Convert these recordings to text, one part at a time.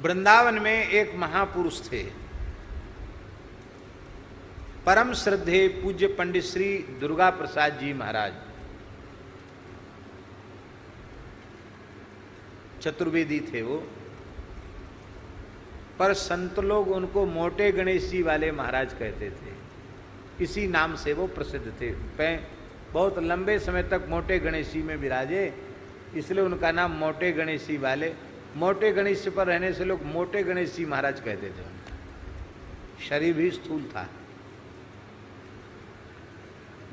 वृंदावन में एक महापुरुष थे, परम श्रद्धेय पूज्य पंडित श्री दुर्गा प्रसाद जी महाराज। चतुर्वेदी थे वो, पर संत लोग उनको मोटे गणेश जी वाले महाराज कहते थे। इसी नाम से वो प्रसिद्ध थे। बहुत लंबे समय तक मोटे गणेश जी में विराजे, इसलिए उनका नाम मोटे गणेश जी वाले। मोटे गणेश जी पर रहने से लोग मोटे गणेश जी महाराज कहते थे। उनका शरीर भी स्थूल था।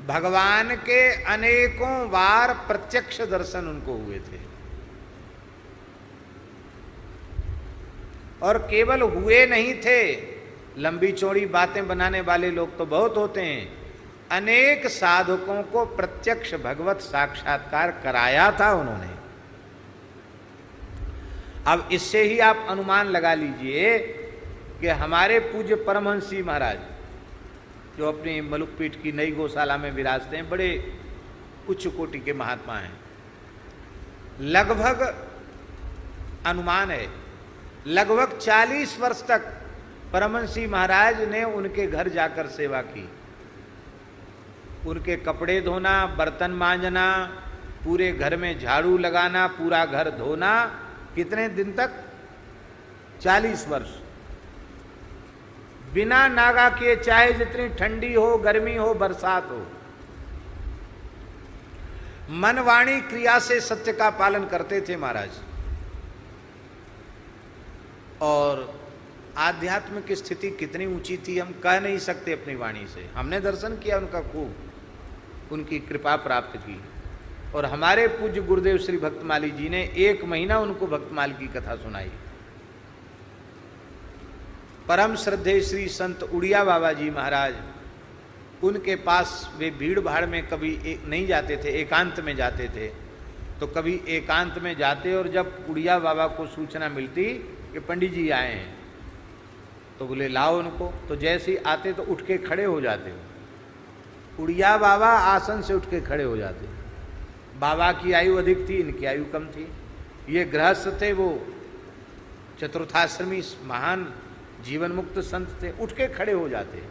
भगवान के अनेकों बार प्रत्यक्ष दर्शन उनको हुए थे, और केवल हुए नहीं थे। लंबी चौड़ी बातें बनाने वाले लोग तो बहुत होते हैं, अनेक साधकों को प्रत्यक्ष भगवत साक्षात्कार कराया था उन्होंने। अब इससे ही आप अनुमान लगा लीजिए कि हमारे पूज्य परमहंस जी महाराज, जो अपनी मलुकपीठ की नई गौशाला में विराजते हैं, बड़े उच्च कोटि के महात्मा हैं। लगभग अनुमान है, लगभग 40 वर्ष तक परमहंस जी महाराज ने उनके घर जाकर सेवा की। उनके कपड़े धोना, बर्तन मांजना, पूरे घर में झाड़ू लगाना, पूरा घर धोना। कितने दिन तक? 40 वर्ष बिना नागा किए, चाहे जितनी ठंडी हो, गर्मी हो, बरसात हो। मन वाणी क्रिया से सत्य का पालन करते थे महाराज। और आध्यात्मिक स्थिति कितनी ऊंची थी हम कह नहीं सकते अपनी वाणी से। हमने दर्शन किया उनका, खूब उनकी कृपा प्राप्त की। और हमारे पूज्य गुरुदेव श्री भक्तमाली जी ने 1 महीना उनको भक्तमाल की कथा सुनाई। परम श्रद्धेय श्री संत उड़िया बाबा जी महाराज, उनके पास वे भीड़ भाड़ में कभी नहीं जाते थे, एकांत में जाते थे। तो कभी एकांत में जाते, और जब उड़िया बाबा को सूचना मिलती कि पंडित जी आए हैं, तो बोले लाओ उनको। तो जैसे ही आते तो उठ के खड़े हो जाते। उड़िया बाबा आसन से उठ के खड़े हो जाते। बाबा की आयु अधिक थी, इनकी आयु कम थी। ये गृहस्थ थे, वो चतुर्थाश्रमी महान जीवन मुक्त संत थे, उठ के खड़े हो जाते।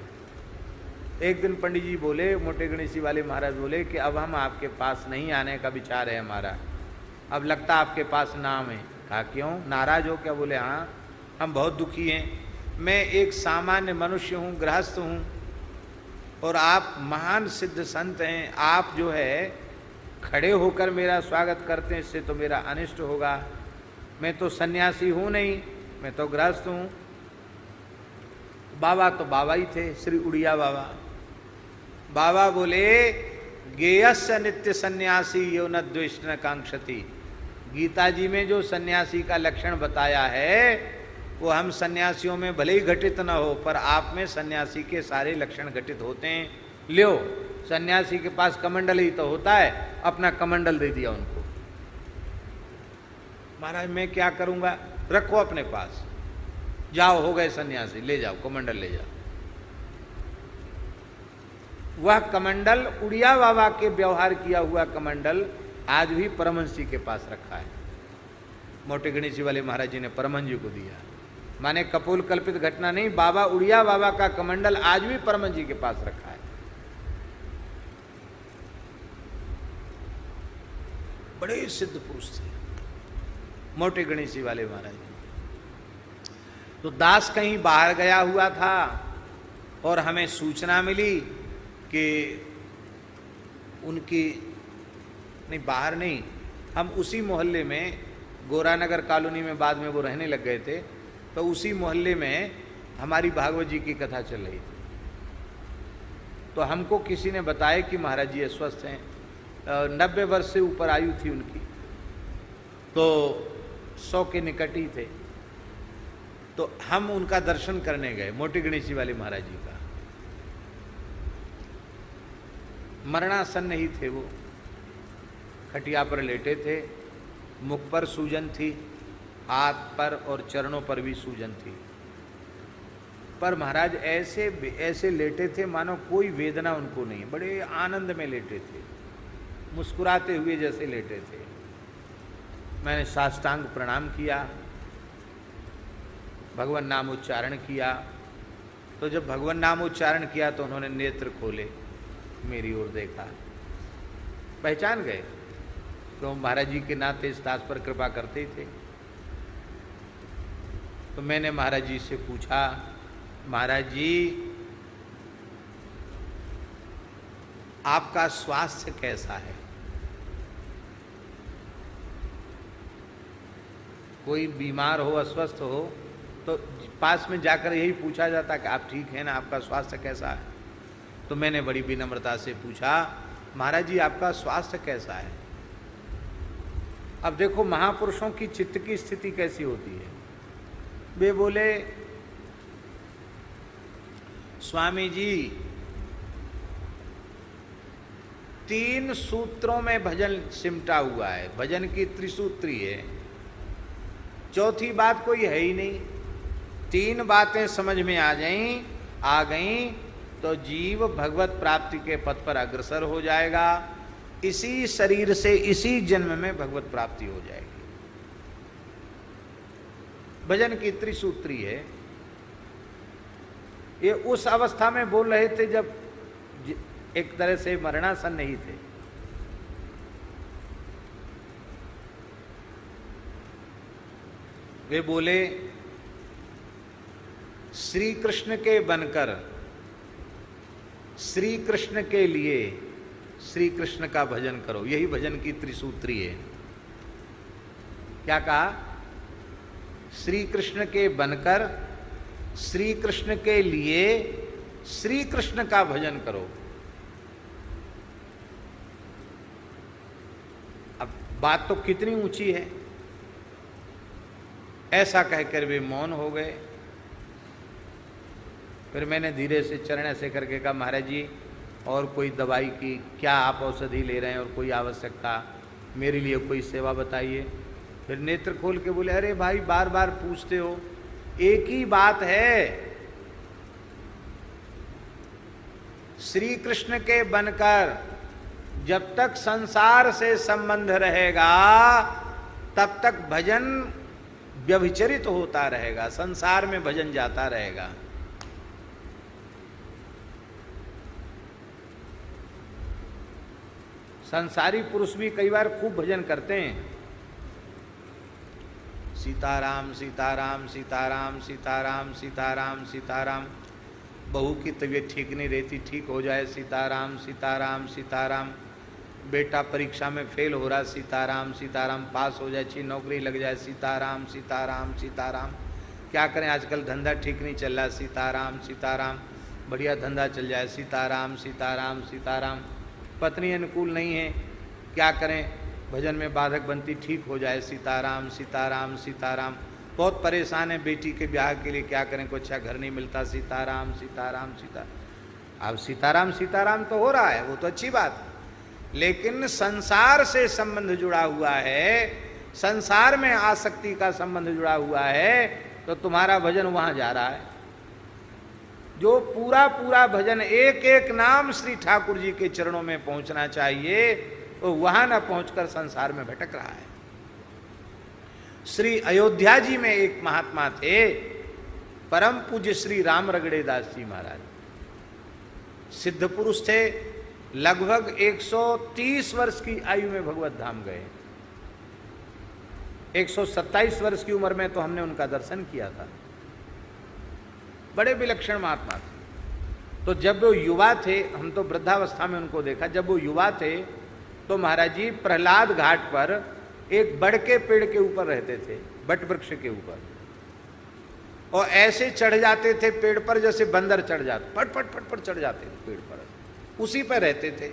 एक दिन पंडित जी बोले, मोटे गणेश जी वाले महाराज बोले कि अब हम आपके पास नहीं आने का विचार है हमारा, अब लगता आपके पास नाम है। कहा क्यों, नाराज हो क्या? बोले हाँ, हम बहुत दुखी हैं। मैं एक सामान्य मनुष्य हूँ, गृहस्थ हूँ, और आप महान सिद्ध संत हैं। आप जो है खड़े होकर मेरा स्वागत करते हैं, इससे तो मेरा अनिष्ट होगा। मैं तो सन्यासी हूँ नहीं, मैं तो गृहस्थ हूँ। बाबा तो बाबा ही थे, श्री उड़िया बाबा। बाबा बोले गेयस्य नित्य सन्यासी यो न द्वेष न कांक्षति। गीता जी में जो सन्यासी का लक्षण बताया है, वो हम सन्यासियों में भले ही घटित न हो, पर आप में सन्यासी के सारे लक्षण घटित होते हैं। लियो, सन्यासी के पास कमंडल ही तो होता है, अपना कमंडल दे दिया उनको। महाराज मैं क्या करूंगा, रखो अपने पास, जाओ, हो गए सन्यासी, ले जाओ कमंडल, ले जाओ। वह कमंडल, उड़िया बाबा के व्यवहार किया हुआ कमंडल, आज भी परमहंस जी के पास रखा है। मोटे गणेश जी वाले महाराज जी ने परमहंस जी को दिया। माने कपोल कल्पित घटना नहीं, बाबा उड़िया बाबा का कमंडल आज भी परमहंस जी के पास रखा है। बड़े सिद्ध पुरुष थे मोटे गणेश जी वाले महाराज। तो दास कहीं बाहर गया हुआ था, और हमें सूचना मिली कि उनकी, नहीं बाहर नहीं, हम उसी मोहल्ले में, गोरानगर कॉलोनी में बाद में वो रहने लग गए थे, तो उसी मोहल्ले में हमारी भागवत जी की कथा चल रही थी। तो हमको किसी ने बताया कि महाराज जी अस्वस्थ हैं, 90 वर्ष से ऊपर आयु थी उनकी, तो 100 के निकट ही थे। तो हम उनका दर्शन करने गए, मोटे गणेश जी वाले महाराज जी का। मरणासन्न ही थे वो, खटिया पर लेटे थे, मुख पर सूजन थी, हाथ पर और चरणों पर भी सूजन थी। पर महाराज ऐसे लेटे थे मानो कोई वेदना उनको नहीं, बड़े आनंद में लेटे थे, मुस्कुराते हुए जैसे लेटे थे। मैंने साष्टांग प्रणाम किया, भगवान नाम उच्चारण किया। तो जब भगवान नाम उच्चारण किया तो उन्होंने नेत्र खोले, मेरी ओर देखा, पहचान गए तो महाराज जी के नाते इस दास पर कृपा करते ही थे। तो मैंने महाराज जी से पूछा, महाराज जी आपका स्वास्थ्य कैसा है? कोई बीमार हो, अस्वस्थ हो तो पास में जाकर यही पूछा जाता कि आप ठीक हैं ना, आपका स्वास्थ्य कैसा है? तो मैंने बड़ी विनम्रता से पूछा, महाराज जी आपका स्वास्थ्य कैसा है? अब देखो महापुरुषों की चित्त की स्थिति कैसी होती है। वे बोले, स्वामी जी 3 सूत्रों में भजन सिमटा हुआ है, भजन की त्रिसूत्री है, चौथी बात कोई है ही नहीं। 3 बातें समझ में आ गई तो जीव भगवत प्राप्ति के पथ पर अग्रसर हो जाएगा, इसी शरीर से इसी जन्म में भगवत प्राप्ति हो जाएगी। भजन की त्रिसूत्री है। ये उस अवस्था में बोल रहे थे जब एक तरह से मरणासन नहीं थे। वे बोले, श्री कृष्ण के बनकर श्री कृष्ण के लिए श्री कृष्ण का भजन करो, यही भजन की त्रिसूत्री है। क्या कहा? श्री कृष्ण के बनकर श्री कृष्ण के लिए श्री कृष्ण का भजन करो। अब बात तो कितनी ऊंची है। ऐसा कहकर वे मौन हो गए। फिर मैंने धीरे से चरण ऐसे करके कहा, महाराज जी और कोई दवाई की क्या आप औषधि ले रहे हैं और कोई आवश्यकता, मेरे लिए कोई सेवा बताइए। फिर नेत्र खोल के बोले, अरे भाई बार बार पूछते हो, एक ही बात है, श्री कृष्ण के बनकर जब तक संसार से संबंध रहेगा तब तक भजन व्यभिचरित होता रहेगा, संसार में भजन जाता रहेगा। संसारी पुरुष भी कई बार खूब भजन करते हैं, सीताराम सीताराम सीताराम सीताराम सीताराम सीताराम, बहू की तबीयत ठीक नहीं रहती, ठीक हो जाए, सीताराम सीताराम सीताराम, बेटा परीक्षा में फेल हो रहा, सीताराम सीताराम, पास हो जाए, अच्छी नौकरी लग जाए, सीताराम सीताराम सीताराम, क्या करें आजकल धंधा ठीक नहीं चल रहा, सीताराम सीताराम, बढ़िया धंधा चल जाए, सीताराम सीताराम सीताराम, पत्नी अनुकूल नहीं है, क्या करें भजन में बाधक बनती, ठीक हो जाए, सीताराम सीताराम सीताराम, बहुत परेशान है बेटी के ब्याह के लिए, क्या करें, कोई अच्छा घर नहीं मिलता, सीताराम सीताराम सीताराम। अब सीताराम सीताराम तो हो रहा है, वो तो अच्छी बात है, लेकिन संसार से संबंध जुड़ा हुआ है, संसार में आसक्ति का संबंध जुड़ा हुआ है, तो तुम्हारा भजन वहां जा रहा है। जो पूरा पूरा भजन एक एक नाम श्री ठाकुर जी के चरणों में पहुंचना चाहिए, वो वहां न पहुंचकर संसार में भटक रहा है। श्री अयोध्या जी में एक महात्मा थे, परम पूज्य श्री राम रगड़े दास जी महाराज, सिद्ध पुरुष थे, लगभग 130 वर्ष की आयु में भगवत धाम गए। 127 वर्ष की उम्र में तो हमने उनका दर्शन किया था। बड़े विलक्षण महात्मा थे। तो जब वो युवा थे, हम तो वृद्धावस्था में उनको देखा, जब वो युवा थे तो महाराज जी प्रहलाद घाट पर एक बड़ के पेड़ के ऊपर रहते थे, बट वृक्ष के ऊपर, और ऐसे चढ़ जाते थे पेड़ पर जैसे बंदर चढ़ जाते, फट फट फट फट चढ़ जाते थे पेड़ पर, उसी पर रहते थे।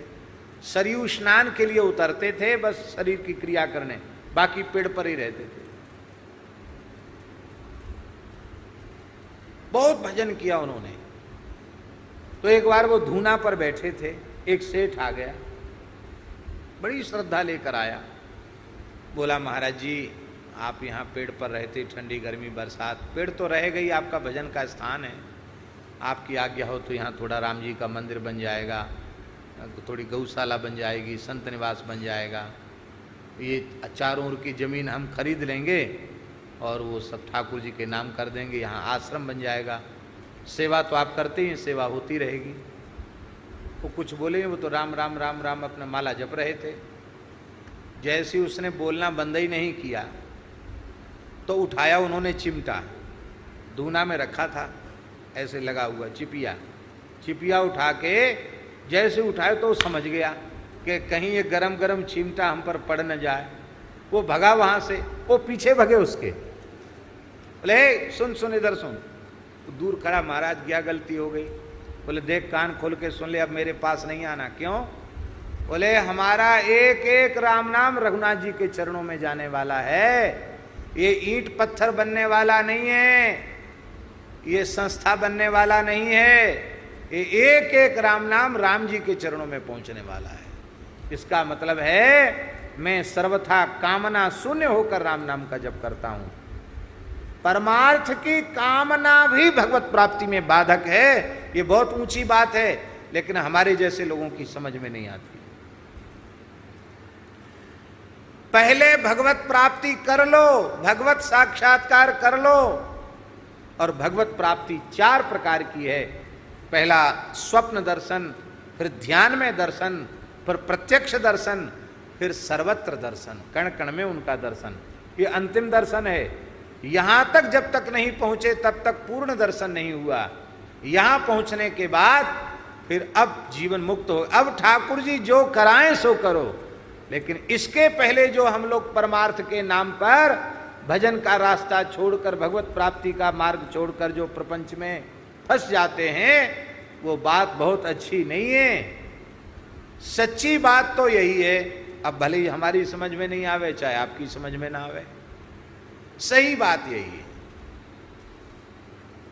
सरयू स्नान के लिए उतरते थे बस शरीर की क्रिया करने, बाकी पेड़ पर ही रहते थे। बहुत भजन किया उन्होंने। तो एक बार वो धूना पर बैठे थे, एक सेठ आ गया, बड़ी श्रद्धा लेकर आया, बोला महाराज जी आप यहाँ पेड़ पर रहते, ठंडी गर्मी बरसात, पेड़ तो रह गई, आपका भजन का स्थान है, आपकी आज्ञा हो तो यहाँ थोड़ा राम जी का मंदिर बन जाएगा, थोड़ी गौशाला बन जाएगी, संत निवास बन जाएगा, ये चारों ओर की ज़मीन हम खरीद लेंगे और वो सब ठाकुर जी के नाम कर देंगे, यहाँ आश्रम बन जाएगा, सेवा तो आप करते ही, सेवा होती रहेगी। वो कुछ बोले, वो तो राम राम राम राम अपना माला जप रहे थे। जैसे उसने बोलना बंद ही नहीं किया तो उठाया उन्होंने चिमटा, दूना में रखा था ऐसे लगा हुआ चिपिया, चिपिया उठा के जैसे उठाए तो समझ गया कि कहीं ये गरम गरम चिमटा हम पर पड़ न जाए। वो भगा वहां से, वो पीछे भगे उसके, बोले सुन सुन इधर सुन। तो दूर खड़ा, महाराज क्या गलती हो गई? बोले देख कान खोल के सुन ले, अब मेरे पास नहीं आना। क्यों? बोले हमारा एक एक राम नाम रघुनाथ जी के चरणों में जाने वाला है, ये ईंट पत्थर बनने वाला नहीं है, ये संस्था बनने वाला नहीं है, ये एक एक राम नाम राम जी के चरणों में पहुंचने वाला है। इसका मतलब है मैं सर्वथा कामना शून्य होकर राम नाम का जप करता हूं। परमार्थ की कामना भी भगवत प्राप्ति में बाधक है। ये बहुत ऊंची बात है, लेकिन हमारे जैसे लोगों की समझ में नहीं आती। पहले भगवत प्राप्ति कर लो, भगवत साक्षात्कार कर लो। और भगवत प्राप्ति 4 प्रकार की है। पहला स्वप्न दर्शन, फिर ध्यान में दर्शन, फिर प्रत्यक्ष दर्शन, फिर सर्वत्र दर्शन, कण कण में उनका दर्शन। ये अंतिम दर्शन है। यहां तक जब तक नहीं पहुंचे तब तक पूर्ण दर्शन नहीं हुआ। यहां पहुंचने के बाद फिर अब जीवन मुक्त हो। अब ठाकुर जी जो कराएं सो करो, लेकिन इसके पहले जो हम लोग परमार्थ के नाम पर भजन का रास्ता छोड़कर, भगवत प्राप्ति का मार्ग छोड़कर जो प्रपंच में फंस जाते हैं, वो बात बहुत अच्छी नहीं है। सच्ची बात तो यही है, अब भले ही हमारी समझ में नहीं आवे, चाहे आपकी समझ में ना आवे, सही बात यही है।